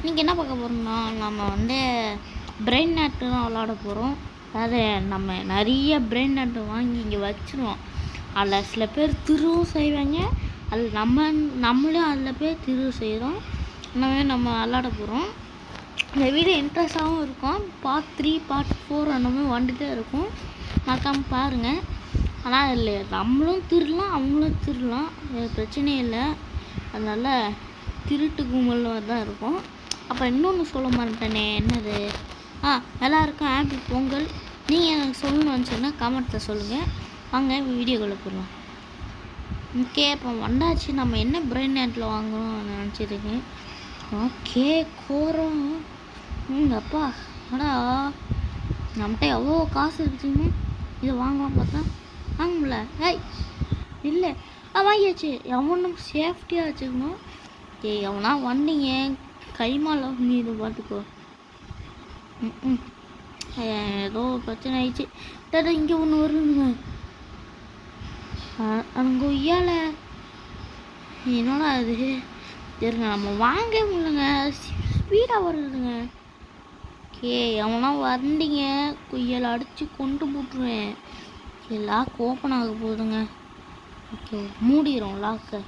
இன்றைக்கி என்ன பார்க்க போகிறோம்னா, நம்ம வந்து பிரெயின் நட்டு தான் விளாட போகிறோம். அதாவது நம்ம நிறைய பிரெயின் நட்டு வாங்கி இங்கே வச்சுருவோம். அதில் சில பேர் திருவும் செய்வாங்க, அதில் நம்மளும் அதில் போய் திருவு செய்கிறோம். இன்னமே நம்ம விளாட போகிறோம். இந்த வீடியோ இன்ட்ரெஸ்டாகவும் இருக்கும். பார்ட் 3 பார்ட் 4 அந்தமாதிரி வந்துகிட்டே இருக்கும். மறக்காமல் பாருங்கள். ஆனால் இல்லை நம்மளும் திருடலாம், அவங்களும் திருடலாம், பிரச்சனையே இல்லை. அதனால் திருட்டு கும்பல் தான் இருக்கும். அப்போ இன்னொன்று சொல்ல மாட்டேனே, என்னது? எல்லாருக்கும் ஹாப்பி பொங்கல். நீங்கள் எனக்கு சொல்லணும்னு வச்சுன்னா கமெண்ட்டில் சொல்லுங்கள். வாங்க வீடியோக்குள்ளே போடலாம். ஓகே, இப்போ வந்தாச்சு. நம்ம என்ன பிரெயின் நேட்டில் வாங்குகிறோம் நினச்சிருக்கேன். ஓகே, கோரம் அப்பா அடா, நம்மகிட்ட எவ்வளோ காசு இருக்குதுங்க. இதை வாங்கலாம் பார்த்தா வாங்க முடியல. இல்லை வாங்கியாச்சு. எவனும் சேஃப்டியாக வச்சுக்கணும். எவனா வந்தீங்க கைமால இது பார்த்துக்கோ. ஏதோ பிரச்சனை ஆயிடுச்சு. இங்கே ஒன்று வருதுங்க. அங்கே ஐயால என்னடா அது இருங்க, நம்ம வாங்க முடியலங்க, ஸ்பீடாக வருதுங்க. ஓகே, எவனா வந்தீங்க குய்யலை அடித்து கொண்டு போட்டுருவேன். லாக் ஓப்பன் ஆக போகுதுங்க. ஓகே, மூடிடும் லாக்கை.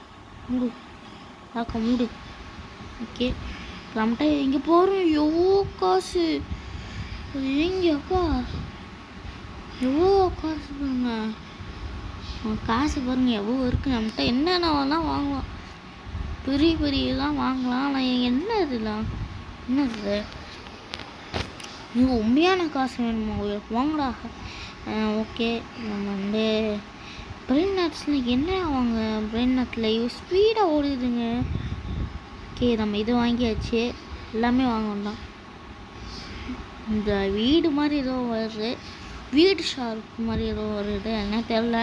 மூடு. ஓகே, நம்மகிட்ட இங்கே போகிறோம். எவ்வளோ காசு எங்கப்பா, எவ்வளோ காசு பாருங்க. காசு பாருங்க எவ்வளோ இருக்குது நம்மகிட்ட. என்னென்ன வாங்கலாம், பெரிய தான் வாங்கலாம். ஆனால் என்ன இதெல்லாம் என்னது? நீங்கள் உண்மையான காசு வேணுமா? வாங்கடா. ஓகே, நம்ம வந்து பிரெயின் நட்ஸில் என்ன வாங்க, பிரெயின் நட்டில் ஸ்பீடாக ஓடுதுங்க. ஓகே, நம்ம இது வாங்கியாச்சு. எல்லாமே வாங்கணும். இந்த வீடு மாதிரி ஏதோ வருது, வீடு ஷார்ப் மாதிரி ஏதோ வருது, என்ன தெரில.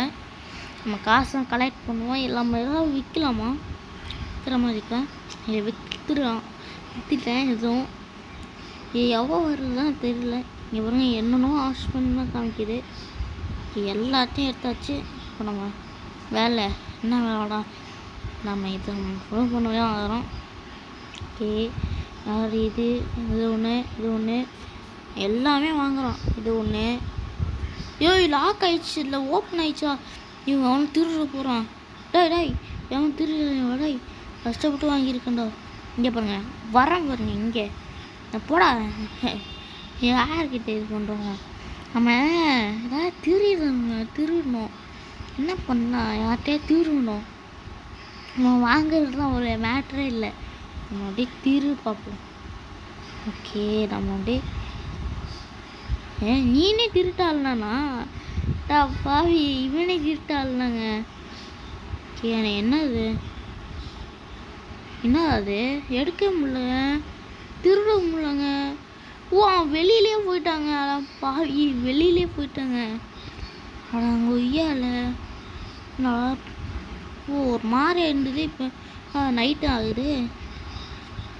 நம்ம காசை கலெக்ட் பண்ணுவோம். எல்லாமே ஏதாவது விற்கலாமா? விற்கிற மாதிரி இருக்கேன். இதை விற்றுட்டேன். எதுவும் எவ்வளோ வருதுதான் தெரியல. இங்கே பாருங்க, என்னென்னோ ஹாஸ்பிட்டல் தான் காமிக்குது. எல்லாத்தையும் எடுத்தாச்சு. இப்போ நம்ம வேலை என்ன வேலைடா, நம்ம இது ஃபுல் பண்ணவே ஆகிறோம். ஓகே, இது ஒன்று எல்லாமே வாங்குகிறோம். இது ஒன்று. லாக் ஆயிடுச்சு, இல்லை ஓப்பன் ஆயிடுச்சா? இவன் அவன் திருட போகிறான். டேய் எவன் திருட? கஷ்டப்பட்டு வாங்கியிருக்கேன்டா. இங்கே பாருங்க, வரேன் பாருங்க. இங்கே போடா. யார்கிட்ட இது பண்ணுறோங்க? நம்ம ஏதாவது திருடணும். என்ன பண்ணால் யார்கிட்டயே திருடணும். நம்ம வாங்குறது தான் ஒரு மேட்ரே இல்லை. நம்ம அப்படியே பார்ப்போம். ஓகே, நம்ம அப்படியே நீனே திருட்டாள்னாண்ணா பாவி, இவனே திருட்டாள்னாங்க. ஓகே, என்னது அது எடுக்க முடியல, திருட முடியலங்க. வெளியிலே போயிட்டாங்க. பாவி, வெளியிலே போயிட்டாங்க. அங்கே ஐயால ஒரு மாதிரி இருந்தது. இப்போ நைட்டு ஆகுது.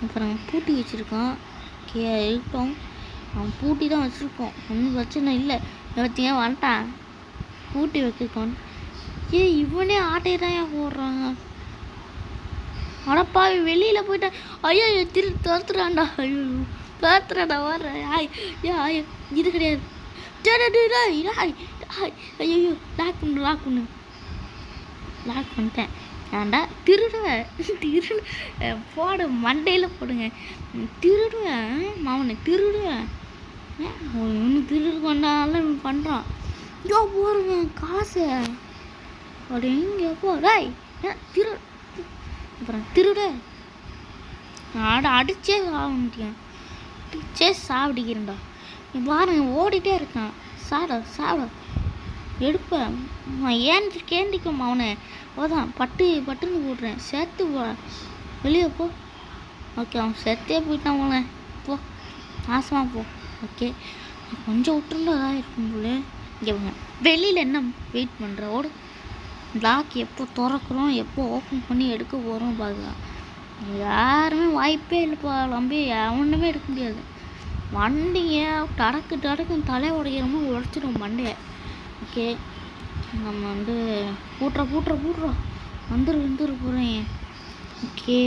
அப்புறம் பூட்டி வச்சுருக்கான். ஓகே, இருக்கட்டும். அவன் பூட்டி தான் வச்சுருக்கோம், ஒன்றும் பிரச்சனை இல்லை. வச்சுங்க வந்துட்டான், பூட்டி வச்சுருக்கான். இவனே ஆட்டையை தான் போடுறாங்க. அடப்பாவி, வெளியில் போயிட்டான். ஐயோ துரத்துறான்டா. ஐயோ துரத்துறான்டா, வர்றேன். இது கிடையாது. ஐயோ லாக் பண்ணிட்டேன். ஏன்டா திருடுவேன்? போட மண்டையில் போடுங்க. திருடுவேன் மாவனை, திருடுவேன். இன்னும் திருடு கொண்டாலும் பண்ணுறான். போடுங்க காசை. அப்படி எங்கேப்போ அப்புறம் திருட அடிச்சே சாப்பிடிக்கிறேன்டா. பாருங்க, ஓடிட்டே இருக்கான். சாட எடுப்பேன். கேண்டிக்கும் அவனை. அதான் பட்டுன்னு போடுறேன். சேர்த்து போ, வெளியே போ. ஓகே, அவன் செத்தே போயிட்டான். அவனை போ, நாசமாக போ. ஓகே, கொஞ்சம் விட்டுருந்தா தான் இருக்கும் போல. இங்கே வெளியில் என்ன வெயிட் பண்ணுற? ஓடு. லாக் எப்போ திறக்கிறோம், எப்போ ஓப்பன் பண்ணி எடுக்க போகிறோம் பார்க்கலாம். யாருமே வாய்ப்பே இல்லைப்பா. நம்பி ஒன்றுமே எடுக்க முடியாது. வண்டியை டடக்குன்னு தலை உடைக்கிறோமோ உடச்சிடும் மண்டையை. ஓகே, நம்ம வந்து பூட்டுறோம். வந்துரு போகிறேன். ஓகே,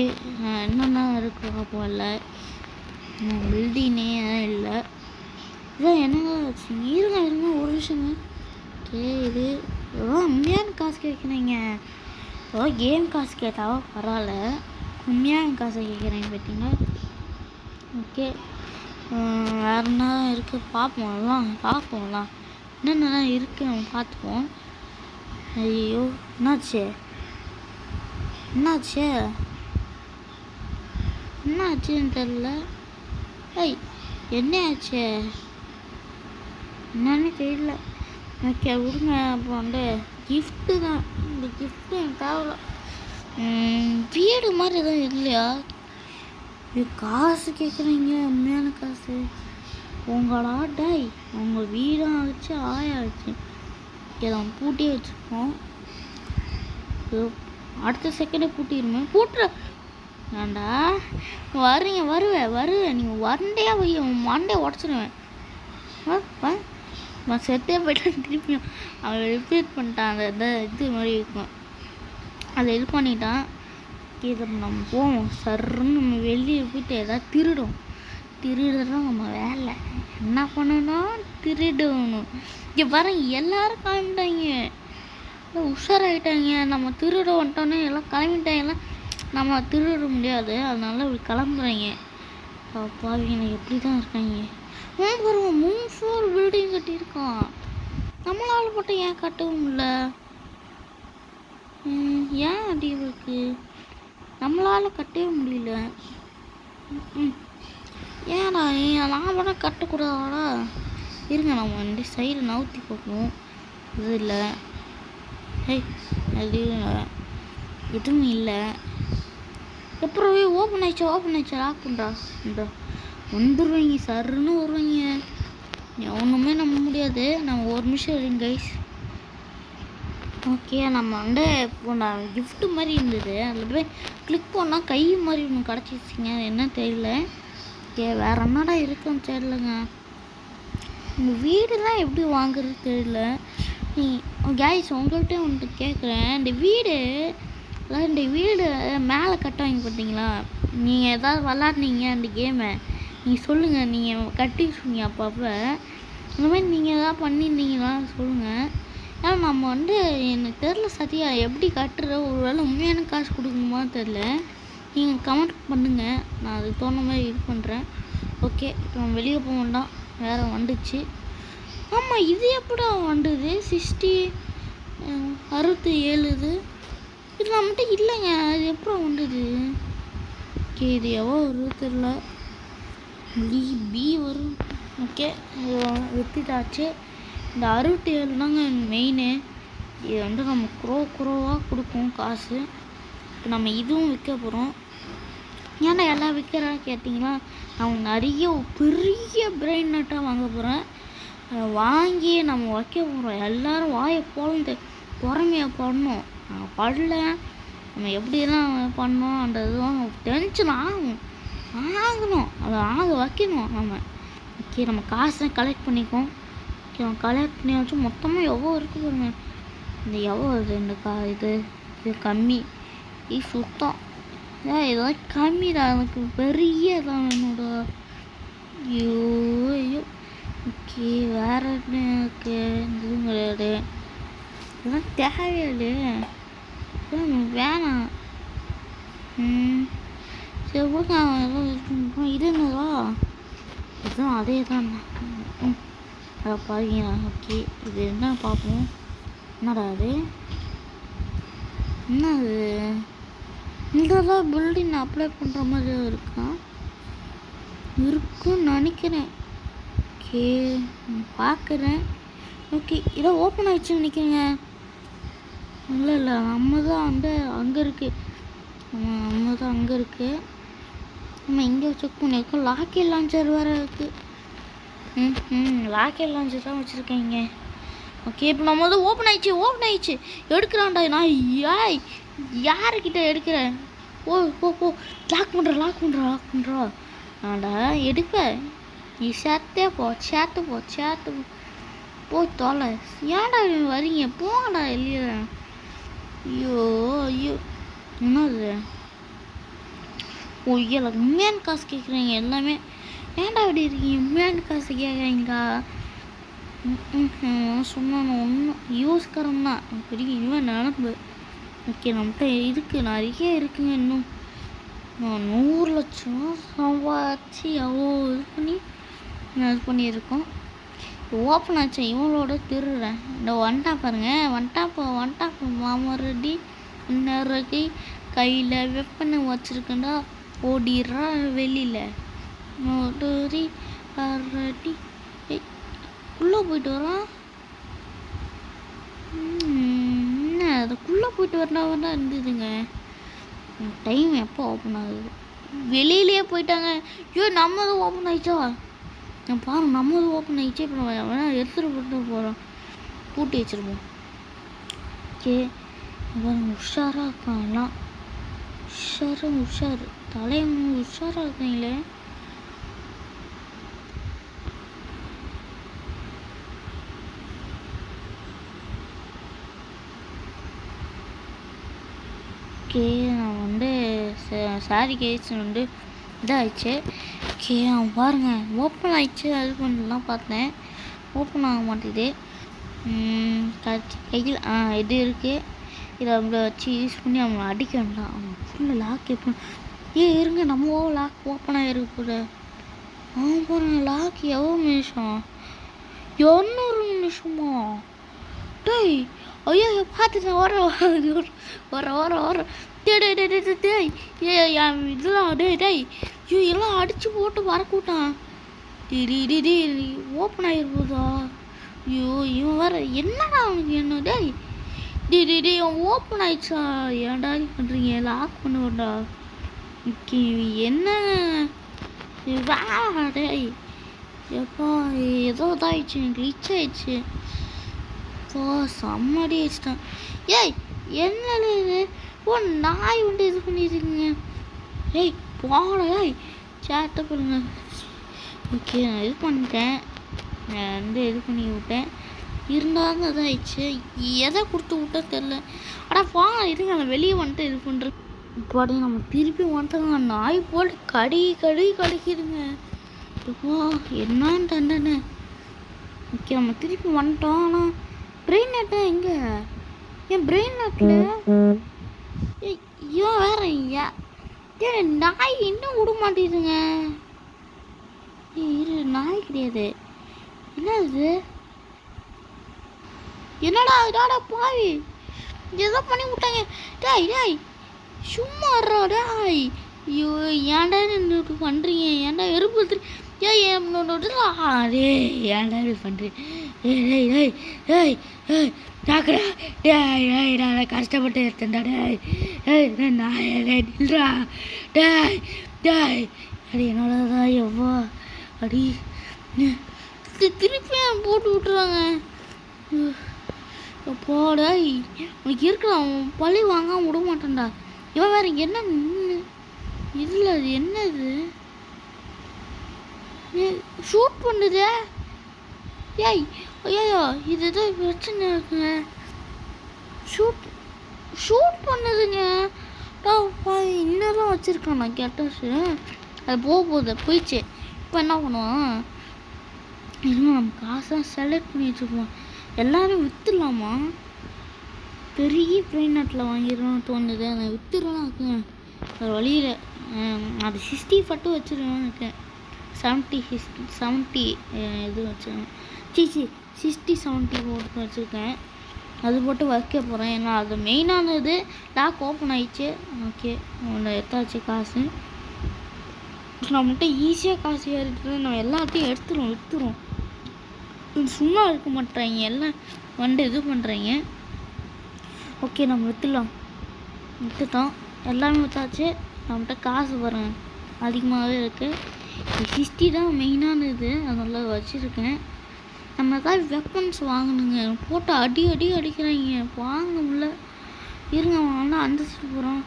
என்னென்ன இருக்கு போல. பில்டிங்கே இல்லை. இதான் என்னங்க இருங்க ஒரு நிமிஷங்க. இது எவ்வளோ உண்மையான காசு கேட்குறீங்க. ஏதோ கேம் காசு கேட்டாவோ பரவாயில்ல, உண்மையான காசை கேட்குறீங்க பார்த்தீங்களா. ஓகே, வேறு என்ன இருக்குது பார்ப்போம்லாம் என்னென்னலாம் இருக்குது நம்ம பார்த்துப்போம். ஐயோ என்னாச்சுன்னு தெரில. என்ன ஆச்சு என்னன்னு தெரியல. ஓகே விடுங்க. அப்புறம் வந்து கிஃப்ட்டு தான். இந்த கிஃப்ட்டு எனக்கு தேவையில்ல. வீடு மாதிரி எதுவும் இல்லையா? இது காசு கேட்குறீங்க, உண்மையான காசு. உங்களா டாய் உங்கள் வீடும் ஆச்சு ஆயாச்சு. இதை பூட்டியே வச்சுருக்கோம். அடுத்த செகண்டே பூட்டிடுமே. பூட்டுற வேண்டா. வருவேன். நீங்கள் வண்டையாக போய் மண்டையை உடச்சிடுவேன். நான் செத்தே போயிட்டேன். திருப்பியும் அவன் ரிப்பீட் பண்ணிட்டான். அந்த இது மாதிரி இருக்கும், அதை இது பண்ணிட்டான். இதை நம்ம போவோம் சர்ன்னு நம்ம வெளியே போயிட்டு எதாவது திருடுறோம் நம்ம வேலை. என்ன பண்ணணும்? திருடணும். இங்கே பாருங்க, எல்லாரும் கிளம்பிட்டாங்க, உஷாராயிட்டாங்க. நம்ம திருட வந்துட்டோன்னே எல்லாம் கிளம்பிட்டாங்க. நம்ம திருட முடியாது, அதனால இப்படி கிளம்புறாங்க. பாவிங்க எப்படி தான் இருக்காங்க. பாருங்க 3 ஃப்ளோர் பில்டிங் கட்டியிருக்கான். நம்மளால மட்டும் ஏன் கட்டவும் இல்லை? ஏன் அப்படி இருக்கு? நம்மளால் கட்டவே முடியல. ஏன்னா நான் மட்டும் கட்டக்கூடாதா? இருங்க, நம்ம இந்த சைடு நவுத்தி பார்ப்போம். இது இல்லை, அது எதுவும் இல்லை. எப்பறம் ஓப்பன் ஆயிடுச்சு. லாக் பண்ணுறா. இந்த வந்துடுவீங்க, சருன்னு வருவீங்க. ஒன்றுமே நம்ப முடியாது. நம்ம ஒரு நிமிஷம் இருங்க கைஸ். ஓகே, நம்ம வந்து இப்போ நான் கிஃப்ட்டு மாதிரி இருந்தது, அதில் போய் கிளிக் பண்ணால் கை மாதிரி ஒன்று கிடச்சிச்சிங்க. என்ன தெரியல. ஓகே, வேறு என்னடா இருக்குன்னு தெரியலங்க. இந்த வீடுலாம் எப்படி வாங்குறது தெரியல. கைஸ் உங்கள்கிட்ட ஒன்று கேட்குறேன். இந்த வீடு மேலே கட்டுவாங்க பார்த்தீங்களா? நீங்கள் எதாவது விளாட்னீங்க அந்த கேமை, நீங்கள் சொல்லுங்கள். நீங்கள் கட்டிச்சுங்க அப்பப்போ. இந்த மாதிரி நீங்கள் எதாவது பண்ணியிருந்தீங்களா சொல்லுங்கள். ஏன்னா நம்ம வந்து எனக்கு தெரில சத்தியா எப்படி கட்டுற. ஒரு வேளை உண்மையான காசு கொடுக்கணுமா தெரில. நீங்கள் கமெண்ட் பண்ணுங்கள், நான் அதுக்கு தோணுன மாதிரி இது பண்ணுறேன். ஓகே, இப்போ நம்ம வெளியே போக வேண்டாம். வேறு வந்துச்சு. ஆமாம், இது எப்படா வந்தது? 67 இது நம்மகிட்ட இல்லைங்க. அது எப்போ வந்தது? ஓகே, இது எவ்வளோ வருது தெரில. பி வரும். ஓகே, வித்துட்டாச்சு. இந்த 67 தாங்க மெயினு. இது வந்து நம்ம குரோவாக கொடுக்கும் காசு. இப்போ நம்ம இதுவும் விற்க போகிறோம். ஏன்னா எல்லாம் விற்கிறா கேட்டிங்கன்னா, நான் நிறைய பெரிய பிரெயின் நட்டாக வாங்க போகிறேன். வாங்கி நம்ம வைக்க போகிறோம். எல்லோரும் வாயை பொழந்து பொறுமையாக பண்ணணும். படல நம்ம எப்படிலாம் பண்ணோம் அந்த இதுவும் டென்ஷன் ஆகணும். அதை வைக்கணும் நம்ம. ஓகே, நம்ம காசை கலெக்ட் பண்ணிக்குவோம். ஓகே, நம்ம கலெக்ட் பண்ணி வச்சு மொத்தமாக எவ்வளோ இருக்குது பாருங்க. இந்த எவ்வளோ இது இது கம்மி, இது சுத்தம். ஏதாவது கம்மி தான், எனக்கு பெரிய தான் என்னோட. ஐயோ. ஓகே, வேறு என்ன இருக்குது? இதுவும் கிடையாது. இதெல்லாம் தேவையில்லை, வேணாம். சரி ஓகே, இது என்னதா? இதுதான் அதே தான். அதை பாருங்க. ஓகே, இது என்ன பார்ப்போம். என்னடா அது? என்ன அது? இங்கதான் பில்டிங் அப்ளை பண்ணுற மாதிரி இருக்குன்னு நினைக்கிறேன். ஓகே, பார்க்குறேன். ஓகே, இதோ ஓப்பன் ஆகிடுச்சுன்னு நினைக்கிறேங்க. இல்லை நம்ம தான் வந்து அங்கே இருக்குது. நம்ம இங்கே செக் பண்ணியிருக்கோம். லாக்கெட் லான்ச்சர் வேறு இருக்குது. லாக்கெட் லான்ச்சர் தான் வச்சுருக்கேங்க. ஓகே, இப்போ நம்ம வந்து ஓப்பன் ஆயிடுச்சு. எடுக்கிறான்டா. நான் யாருக்கிட்ட எடுக்கிறேன்? ஓ லாக் பண்ணுறா. ஆடா எடுப்ப நீ சேர்த்தே போ தொலை. ஏன்டா வரீங்க? போங்கடா இல்லையா? ஐயோ என்னது? உண்மையான காசு கேட்குறீங்க எல்லாமே. ஏன்டா அப்படி இருக்கீங்க? உண்மையான காசு கேட்குறீங்களா? சொன்னான் ஒன்றும் யூஸ்கரம் தான் பெரிய இவன் நினப்பு. ஓகே நம்மகிட்ட இருக்குது, நிறைய இருக்குங்க. இன்னும் நான் 100 லட்சம் சம்பாதிச்சு அவ்வளோ இது பண்ணி நான் இது பண்ணியிருக்கோம். ஓப்பன் ஆச்சு இவங்களோட திருடுறேன். இந்த வந்துட்டா பாருங்க, வந்துட்டா மாமா ரெடி இன்னொரு கையில் வெப்பனை வச்சுருக்கேன்டா. ஓடிடுறா வெளியில் ரெடி உள்ளே போயிட்டு வரான். என்ன அதுக்குள்ளே போயிட்டு வரணும் தான் இருந்ததுங்க. டைம் எப்போ ஓப்பன் ஆகுது? வெளியிலே போயிட்டாங்க. ஐயோ நம்மது ஓப்பன் ஆயிடுச்சா? நான் பாரு நம்மது ஓப்பன் ஆயிடுச்சு. இப்போ நம்ம வேணா எடுத்துகிட்டு போட்டு போகிறோம், பூட்டி வச்சுருப்போம். ஓகே உஷாராக இருக்காங்கலாம். உஷாரு தலைவன் உஷாராக இருக்கீங்களே. ஓகே நான் வந்து சாரி கேஸ் வந்து இதாகிடுச்சு. ஓகே அவன் பாருங்கள் ஓப்பன் ஆகிடுச்சு. அது பண்ணலாம் பார்த்தேன், ஓப்பன் ஆக மாட்டேது. கையில் இது இருக்குது. இதை அவங்கள வச்சு யூஸ் பண்ணி அவங்கள அடிக்க வேண்டாம். அவன் ஃபுல்லாக லாக் எப்போ இருங்க நம்ம லாக் ஓப்பன் ஆகிருக்கு போல. அவன் பாருங்க லாக் எவ்வளோ நிமிஷம்? 200 நிமிஷமா? டேய் ஐயோ பார்த்துட்டேன். வர டேய் இதெல்லாம் டேய் ஐயோ எல்லாம் அடித்து போட்டு வரக்கூட்டான். டே ஓப்பன் ஆகிருப்போதா? ஐயோ இவன் வர என்னடா அவனுக்கு என்ன? டே அவன் ஓப்பன் ஆயிடுச்சா? ஏன்டா பண்ணுறீங்க? லாக் பண்ணுவோண்டா. ஓகே என்ன டேய் எப்பா ஏதோ இதாகிடுச்சு, கிளிச் ஆயிடுச்சு. செம்மடி ஆயிடுச்சிட்டான். ஏய் என்னது இது? நாய் வந்து இது பண்ணிடுங்க. ஏய் போடா ஏய் சேட்டை பண்ணுங்க. ஓகே நான் இது பண்ணிட்டேன், நான் வந்து இது பண்ணி விட்டேன். இருந்தாலும் இதாகிடுச்சு. எதை கொடுத்து விட்டா தெரில. ஆனால் போங்க இதுங்க நான் வெளியே வந்துட்டு இது பண்ணுறேன். இப்போ நம்ம திருப்பி வந்துட்டாங்க. நாய் போல் கடிக்குதுங்க. இப்போ என்னான்னு தண்டனை. ஓகே நம்ம திருப்பி வந்துட்டோம். ஆனால் பிரெயின் நெட்டை எங்கே? என் பிரெயின் நெட்டில் இவன் வேற நாய் இன்னும் விட மாட்டேதுங்க. இரு நாய் கிடையாது. என்ன இது? என்னடா பாவி ஏதோ பண்ணி விட்டாங்க. டேய் சும்மா டேய். ஐயோ ஏன்டா நின்று பண்ணுறீங்க? ஏன்டா எறுப்பு ஏன்டா இப்படி பண்ணுறீங்க? ஏய் டாக்கடா டேய் நான் கஷ்டப்பட்டு எடுத்தேன்டா. டேய் நான் நில்றா. டேய் அடி என்னோடதான் எவ்வளோ அடி திருப்பி போட்டு விட்டுருவாங்க. போடா உனக்கு இருக்கிறான் பழி வாங்காம விட மாட்டேன்டா. இவன் வேற என்ன இதில் அது என்னது ஷூட் பண்ணுது? ஏய் ஐயோ இது ஏதோ பிரச்சனை இருக்குங்க. ஷூட் பண்ணுதுங்க. இன்னும் வச்சுருக்கான் நான் கெட்டாஸு. அது போகுது போயிடுச்சு. இப்போ என்ன பண்ணுவான்? இன்னும் நம்ம காசாக செலக்ட் பண்ணி வச்சுக்குவோம். எல்லோரும் விற்றுலாமா? பெரிய பிரெயின் நட்டில் வாங்கிடணும்னு தோணுது. அதை விற்றுலாம் இருக்குங்க. அது வழியில் அது 60 ஃபட்டு வச்சுருவேன் இருக்கேன். 70 இது வச்சுருவேன். 60 70 போட்டு வச்சுருக்கேன். அது போட்டு வைக்க போகிறேன். ஏன்னா அது மெயினானது லாக் ஓப்பன் ஆயிடுச்சு. ஓகே ஒன்று எடுத்தாச்சு காசு. நம்மகிட்ட ஈஸியாக காசு ஏறிட்டு நம்ம எல்லாத்தையும் விற்றுருவோம். சும்மா இருக்க மாட்டேறாங்க, எல்லாம் வந்து இது பண்ணுறீங்க. ஓகே நம்ம விற்றுட்டோம். எல்லாமே விற்றாச்சு. நம்மகிட்ட காசு பாருங்கள் அதிகமாகவே இருக்குது. 60 தான் மெயினானது, அதெல்லாம் வச்சுருக்கேன். நம்ம ஏதாவது வெப்பன்ஸ் வாங்கணுங்க. போட்டு அடிக்கிறாங்க, வாங்க முடியல. இருங்க வாங்கினா அந்த சைடு போகிறோம்.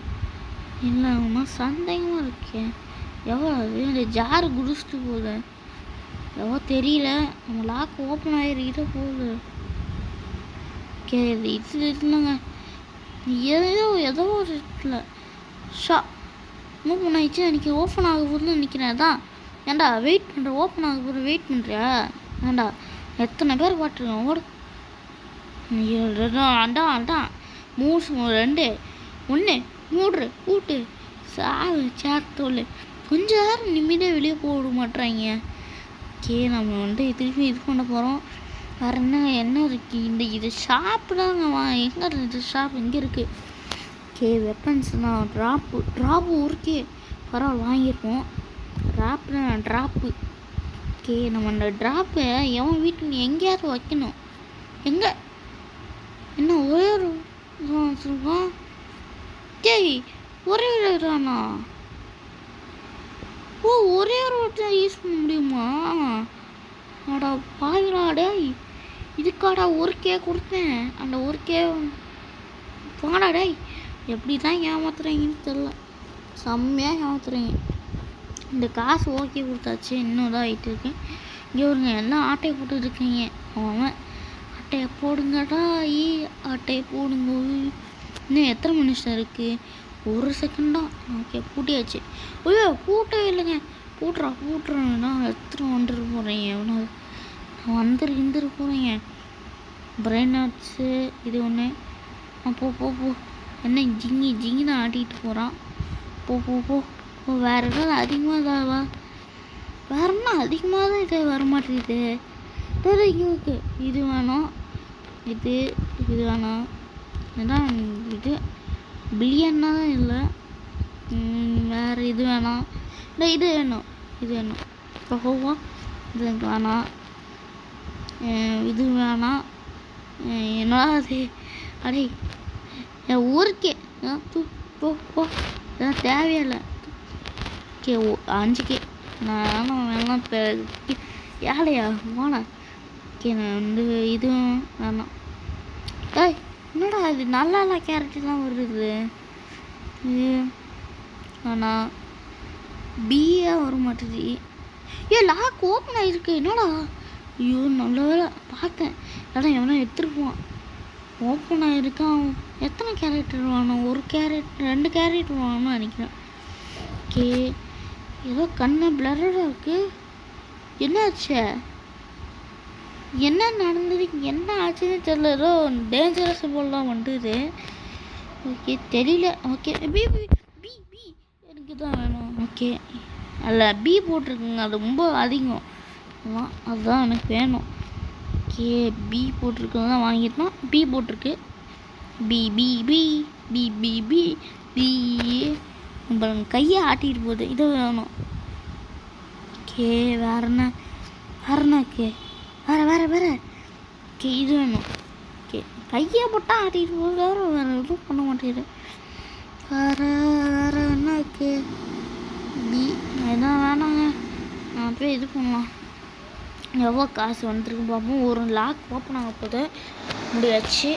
இல்லை அவனா சந்தேகமாக இருக்கேன். எவ்வளோ அது இந்த ஜாரு குடிச்சிட்டு போகுது எவ்வளோ தெரியல. நம்ம லாக் ஓப்பன் ஆகிருக்கிட்ட போகுது. ஓகே இது இல்லைங்க, ஏதோ ஒரு இடத்துல மூவ் ஆயிடுச்சு. எனக்கு ஓப்பன் ஆக போகுதுன்னு நினைக்கிறேன். தான் ஏன்டா வெயிட் பண்ணுற, ஓப்பன் ஆக போகிற வெயிட் பண்ணுறியா? ஏன்டா எத்தனை பேர் பாட்டுருக்கோம், ஓடு. அண்டா அண்டா 3 2 1 மூடு கூட்டு சாவு சேர்த்தோல். கொஞ்ச நேரம் நிம்மதியாக வெளியே போக விட மாட்டுறாங்க. ஓகே, நம்ம திருப்பி இது பண்ண போகிறோம். வேறு என்ன இருக்குது? இது ஷாப்பு தாங்க. எங்கே இது ஷாப் எங்கே இருக்குது? ஓகே, வெப்பன்ஸ் தான். ட்ராப்பு ஊருக்கே பரவாயில்ல வாங்கியிருப்போம். ட்ராப்பு. ஓகே, நம்ம அந்த ட்ராப்பை எவன் வீட்டுக்கு எங்கேயாவது வைக்கணும். எங்கே என்ன ஒரே ஒரு வச்சுருக்கோம்? டேய், ஒரே ஒரு தானா? ஓ, ஒரே ஒரு வாட்டி யூஸ் பண்ண முடியுமா? அடா பாவிடா டேய், இதுக்காடா ஒரு கே கொடுத்தேன். அந்த ஒரு கே போடா டேய். எப்படி தான் ஏமாத்துறீங்கன்னு தெரில, செம்மையாக ஏமாத்துறீங்க. இந்த காசு ஓகே கொடுத்தாச்சு, இன்னும் தான் ஆகிட்டு இருக்கேன். இங்கே வருங்க, எல்லாம் ஆட்டையை போட்டுருக்கீங்க. அவன் ஆட்டையை போடுங்கடா, ஆட்டையை போடுங்க. இன்னும் எத்தனை நிமிஷம் இருக்குது? 1 செகண்ட் தான். ஓகே, பூட்டியாச்சு. ஐயோ, பூட்டவே இல்லைங்க. பூட்டுறேன்னா எத்தனை வந்துட்டு போகிறீங்க? எவனா வந்துரு போகிறீங்க. பிரெயின் ஆட்ஸு இது ஒன்று. போ போ போ. என்ன ஜிங்கி தான் ஆட்டிகிட்டு போகிறான். போ போ போ போ. வேறு ஏதாவது அதிகமாக இதாவா? வேறு என்ன அதிகமாக தான் இது வரமாட்டேங்குது. இங்கே இருக்குது. இது வேணும், இது வேணாம். இதுதான் இது பில்லியன்னா தான் இல்லை. வேறு இது வேணாம். இல்லை இது வேணும். இப்போ போவோம். இது வேணாம், இது வேணாம். என்ன அது? அடே என் ஊருக்கே போ போ. இதெல்லாம் தேவையில்லை. ஓகே, 5K நானும் வேணாம். இப்போ ஏழையா போனா? ஓகே, நான் இதுவும் வேணாம். ஏய், என்னடா இது நல்ல கேரக்டர்லாம் வருது. இது ஆனால் பிஏ வர மாட்டேது. லாக் ஓப்பன் ஆகிருக்கு. என்னடா? ஐயோ, நல்ல வேலை பார்த்தேன். இடம் எவனா எடுத்துருப்பான். ஓப்பன் ஆகிருக்கான். எத்தனை கேரக்டர் வாங்கணும்? 1 கேரக்டர் 2 கேரக்டர் வாங்கணும்னு நினைக்கிறேன். ஓகே, ஏதோ கண்ணு பிளராக இருக்குது. என்னாச்சு? என்ன நடந்தது? என்ன ஆச்சுன்னு தெரியல. ஏதோ டேஞ்சரஸ் போல்லாம் வந்துது. ஓகே, தெரியல. ஓகே, பி எனக்கு தான் வேணும். ஓகே, அல்ல பி போட்டிருக்குங்க. அது ரொம்ப அதிகம். அதுதான் எனக்கு வேணும். ஓகே, பி போட்டிருக்கிறது தான் வாங்கிட்டோம். பி போட்டிருக்கு. பி பி பி பி பி பி பி. நம்ம கையை ஆட்டிகிட்டு போகுது. இது வேணும். ஓகே, வேறு என்ன? ஓகே, வேறு. ஓகே, இது வேணும். ஓகே, கையை போட்டால் ஆட்டிகிட்டு போகுது. வேறு எதுவும் பண்ண மாட்டேங்குது. வேறு என்ன ஓகே? பி எதாவது வேணாங்க. நான் போய் இது பண்ணலாம். எவ்வளோ காசு வந்துருக்கு பார்ப்போம். ஒரு லாக் ஓப்பன் ஆக போது முடியாச்சு.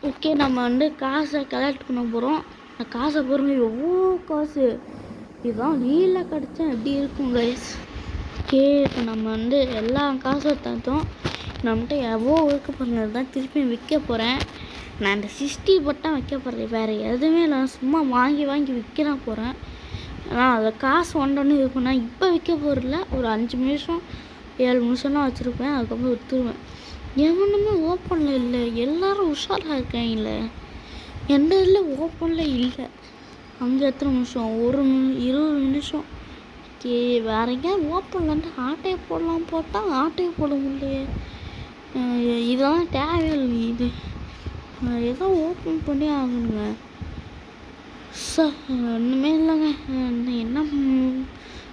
ஓகே, நம்ம காசை கலெக்ட் பண்ண போகிறோம். அந்த காசை பாருங்க, எவ்வளோ காசு. இதுதான் ரீலில் கிடச்சா எப்படி இருக்கும் கைஸ். ஓகே, இப்போ நம்ம எல்லா காசும் தந்தோம். நம்மகிட்ட எவ்வளோ ஒர்க்கு பண்ணது தான் திருப்பி விற்க போகிறேன். நான் இந்த 60 பட்டம் வைக்க போகிறேன். வேறு எதுவுமே இல்லை, சும்மா வாங்கி விற்க தான் போகிறேன். ஆனால் அதை காசு வந்தோன்னு இது பண்ணால் இப்போ விற்க போகிறதில்ல. ஒரு 5 நிமிஷம் 7 நிமிஷம்லாம் வச்சுருப்பேன். அதுக்கப்புறம் விற்றுருவேன். எவனுமே ஓப்பனில் இல்லை. எல்லோரும் உஷாராக இருக்காங்கல்ல. எந்த இதில் ஓப்பனில் இல்லை. அங்கே எத்தனை நிமிஷம்? 20 நிமிஷம். ஓகே, வேறு எங்கேயாவது ஓப்பனில் ஆட்டையை போடலாம் போட்டால் ஆட்டையை போட முடியலையே. இதெல்லாம் தேவையில்லை. இது ஏதோ ஓப்பன் பண்ணி ஆகணுங்க. ஒன்றுமே இல்லைங்க. என்ன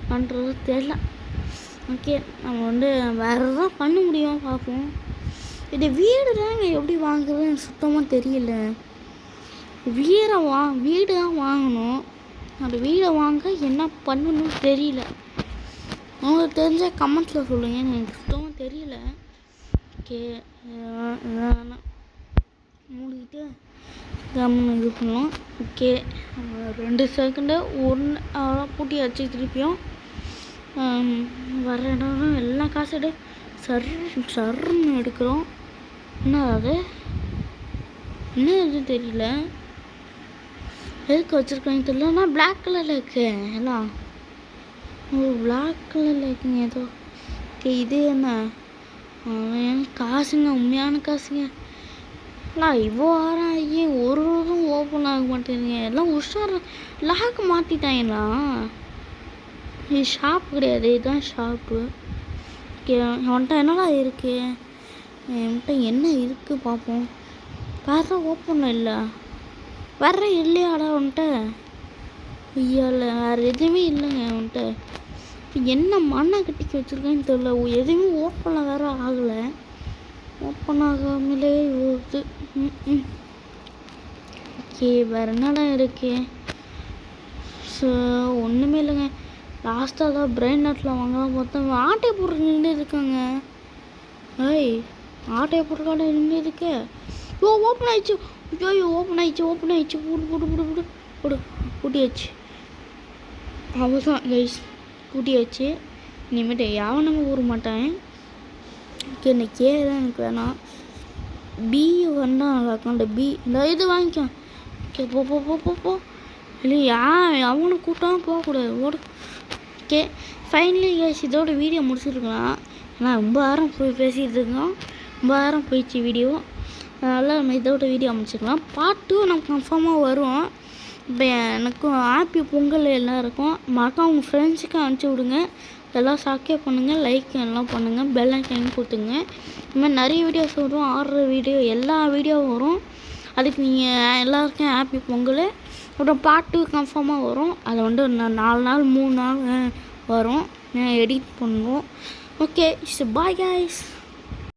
பண்ணுறது தெரியல. ஓகே, நம்ம வேறு எதாவது பண்ண முடியும் பார்ப்போம். இது வீடு தாங்க எப்படி வாங்குறது எனக்கு சுத்தமாக தெரியல. வீடு தான் வாங்கணும். அந்த வீடை வாங்க என்ன பண்ணணும்னு தெரியல. உங்களுக்கு தெரிஞ்சால் கமெண்ட்ஸில் சொல்லுங்கள். எனக்கு சுத்தமாக தெரியல. ஓகே, மூடிக்கிட்டு இது பண்ணலாம். ஓகே, 2 செகண்டு 1 அவ்வளோ பூட்டியாச்சு. திருப்பியும் வர இடம் எல்லாம் காசு எடு. சர்ன்னு எடுக்கிறோம். என்ன அது? என்ன இது தெரியல. எதுக்கு வச்சுருக்காங்க தெரியல. ஆனால் பிளாக் கலரில் இருக்கு எல்லாம். ஒரு பிளாக் கலரில் இருக்குங்க ஏதோ. ஓகே இது என்ன காசுங்க, உண்மையான காசுங்க. நான் இவ்வளோ வாரம் ஆகி ஒரு இதுவும் ஓப்பன் ஆக மாட்டேங்குங்க. எல்லாம் உஷார லாக் மாற்றிட்டாங்களா? இது ஷாப் கிடையாது, இதுதான் ஷாப்பு. ஓகே அவன்கிட்ட என்னடா இருக்கு? என்கிட்ட என்ன இருக்குது பார்ப்போம். வேறு ஓப்பன் இல்லை, வேற இல்லையாடா அவன்கிட்ட? ஐயால வேறு எதுவுமே இல்லைங்க அவன்கிட்ட. என்ன மண்ணை கட்டிக்க வச்சுருக்கேன்னு தெரியல. எதுவுமே ஓப்பனில் வேறு ஆகலை. ஓப்பன் ஆகாமலே வருது. ஓகே வேறு என்னடா இருக்கு? ஸோ ஒன்றுமே இல்லைங்க. லாஸ்ட்டாக தான் பிரெயின் நட்டில் வாங்கலாம் பார்த்தா ஆட்டை போட்டு நின்று இருக்காங்க. ஏய் ஆட்டையை போட்டு நின்று இருக்கு. ஓப்பன் ஆயிடுச்சு. ஐயோ ஓப்பன் ஆயிடுச்சு. போடு பூட்டியாச்சு. அவ்வளோதான் கைஸ், பூட்டியாச்சு. இனிமேட்டு யாவனமே ஊற மாட்டேன். ஓகே இந்த கே தான் எனக்கு வேணாம். பி வந்தால் நல்லா இருக்கும். அந்த பி இந்த இது வாங்கிக்கோ. ஓகே போ இல்லையா அவனை கூட்டாமல் போகக்கூடாது, ஓடு. ஓகே ஃபைனலி கைஸ் இதோட வீடியோ முடிச்சுருக்கலாம். ஏன்னா ரொம்ப நேரம் போய் பேசிகிட்டு இருக்கோம், ரொம்ப நேரம் போயிடுச்சு வீடியோ. அதனால் நம்ம இதோட வீடியோ முடிச்சுக்கலாம். பார்ட் 2 நமக்கு கன்ஃபார்மாக வரும். இப்போ எனக்கும் ஹாப்பி பொங்கல் எல்லாருக்கும். மறக்காம உங்கள் ஃப்ரெண்ட்ஸுக்கு அனுப்பிச்சி விடுங்க. எல்லாம் சப்ஸ்கிரைப் பண்ணுங்கள், லைக் எல்லாம் பண்ணுங்கள், பெல் ஐக்கான் கொடுத்துங்க. இந்த மாதிரி நிறைய வீடியோஸ் வரும், ஆடுற வீடியோ எல்லா வீடியோவும் வரும். அதுக்கு நீங்கள் எல்லாருக்கும் ஹாப்பி பொங்கல். அப்புறம் பார்ட் 2 கன்ஃபார்மாக வரும். அதை வந்து 4 நாள் 3 நாள் வரும், எடிட் பண்ணுவோம். Okay bye guys.